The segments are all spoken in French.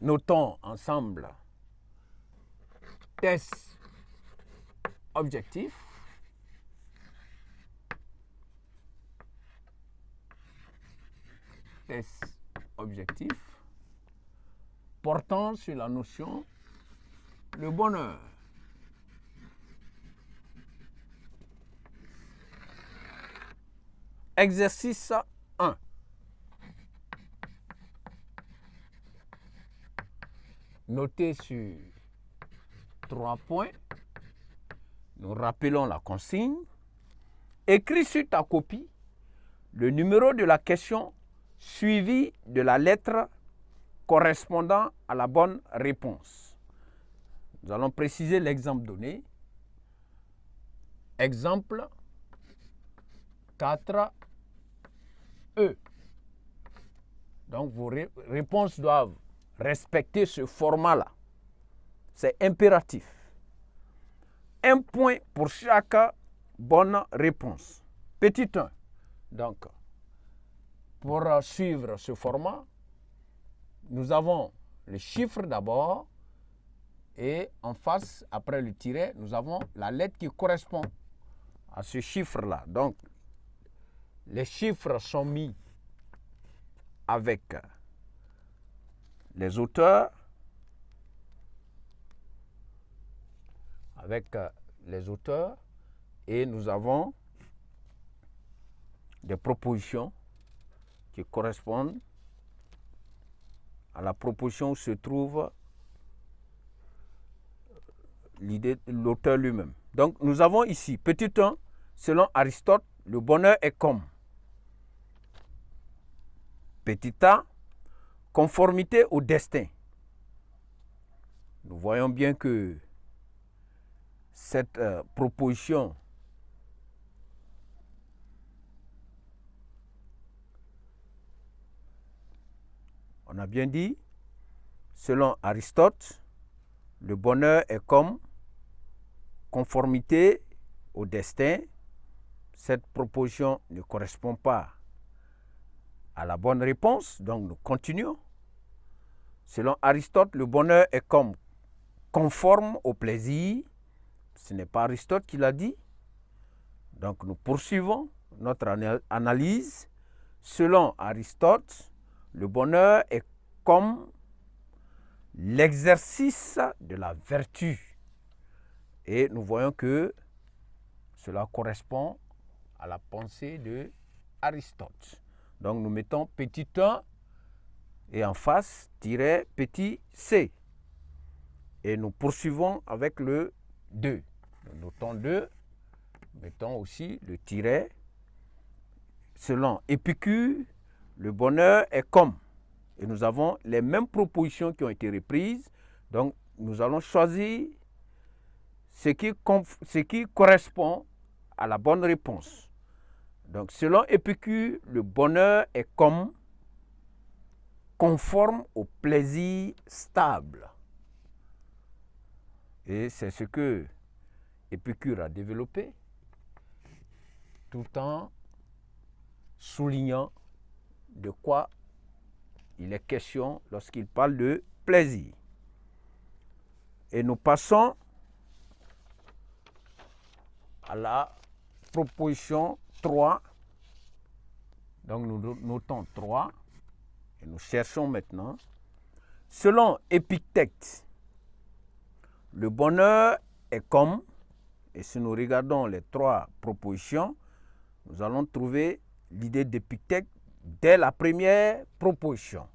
notons ensemble test objectif. Test objectif portant sur la notion le bonheur. Exercice 1. Notez sur 3 points. Nous rappelons la consigne. Écris sur ta copie le numéro de la question suivi de la lettre correspondant à la bonne réponse. Nous allons préciser l'exemple donné. Exemple 4E. Donc vos réponses doivent respecter ce format-là. C'est impératif. 1 point pour chaque bonne réponse. Petit 1. Donc, pour suivre ce format, nous avons les chiffres d'abord et en face, après le tiret, nous avons la lettre qui correspond à ce chiffre-là. Donc, les chiffres sont mis avec les auteurs, et nous avons des propositions qui correspondent à la proposition où se trouve l'idée de l'auteur lui-même. Donc, nous avons ici, petit 1, selon Aristote, le bonheur est comme. Petit a, conformité au destin. Nous voyons bien que cette proposition on a bien dit, selon Aristote, le bonheur est comme conformité au destin. Cette proposition ne correspond pas à la bonne réponse, donc nous continuons. Selon Aristote, le bonheur est comme conforme au plaisir. Ce n'est pas Aristote qui l'a dit. Donc nous poursuivons notre analyse. Selon Aristote, le bonheur est comme l'exercice de la vertu. Et nous voyons que cela correspond à la pensée de Aristote. Donc nous mettons petit 1 et en face, tiret petit c. Et nous poursuivons avec le 2. Nous notons 2, mettons aussi le tiret. Selon Épicure, le bonheur est comme. Et nous avons les mêmes propositions qui ont été reprises. Donc nous allons choisir ce qui correspond à la bonne réponse. Donc selon Épicure, le bonheur est comme conforme au plaisir stable. Et c'est ce que Épicure a développé, tout en soulignant de quoi il est question lorsqu'il parle de plaisir. Et nous passons à la proposition 3. Donc nous notons 3 et nous cherchons maintenant. Selon Épictète, le bonheur est comme, et si nous regardons les 3 propositions, nous allons trouver l'idée d'Épictète dès la première proposition.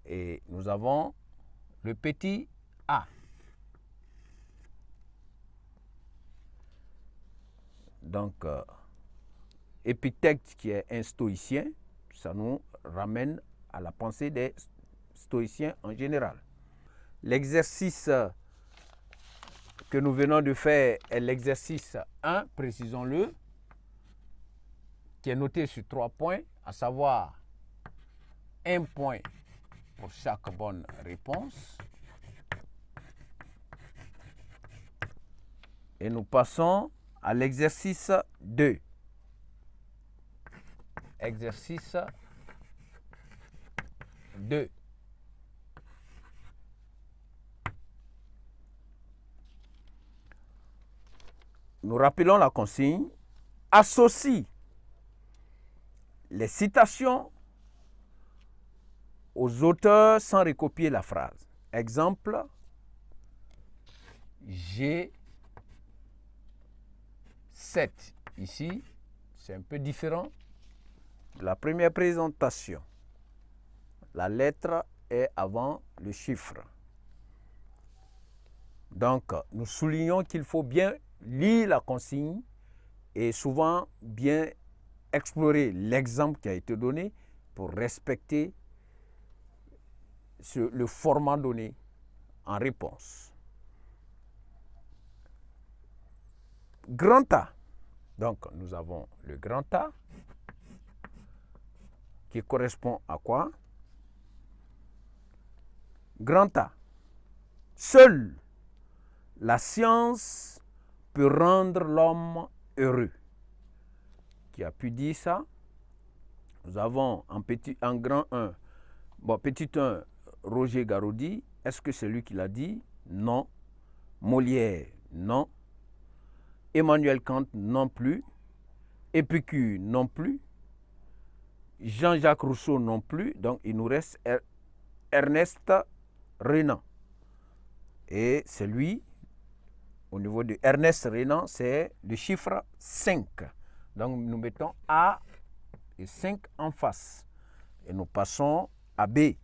Et nous avons le petit a. Donc, Épictète qui est un stoïcien, ça nous ramène à la pensée des stoïciens en général. L'exercice que nous venons de faire est l'exercice 1, précisons-le, qui est noté sur 3 points, à savoir 1 point pour chaque bonne réponse. Et nous passons à l'exercice 2. Exercice 2. nous rappelons la consigne, associe les citations aux auteurs sans recopier la phrase. Exemple, j'ai 7. Ici, c'est un peu différent de la première présentation. La lettre est avant le chiffre. Donc, nous soulignons qu'il faut bien lire la consigne et souvent bien explorer l'exemple qui a été donné pour respecter le format donné en réponse. Grand A. Donc, nous avons le grand A qui correspond à quoi? Grand A. Seule la science peut rendre l'homme heureux. Qui a pu dire ça? Nous avons en grand 1, petit 1, Roger Garaudy. Est-ce que c'est lui qui l'a dit? Non. Molière, non. Emmanuel Kant, non plus. Épicure, non plus. Jean-Jacques Rousseau, non plus. Donc, il nous reste Ernest Renan. Et c'est lui, au niveau de Ernest Renan, c'est le chiffre 5. Donc, nous mettons A et 5 en face. Et nous passons à B.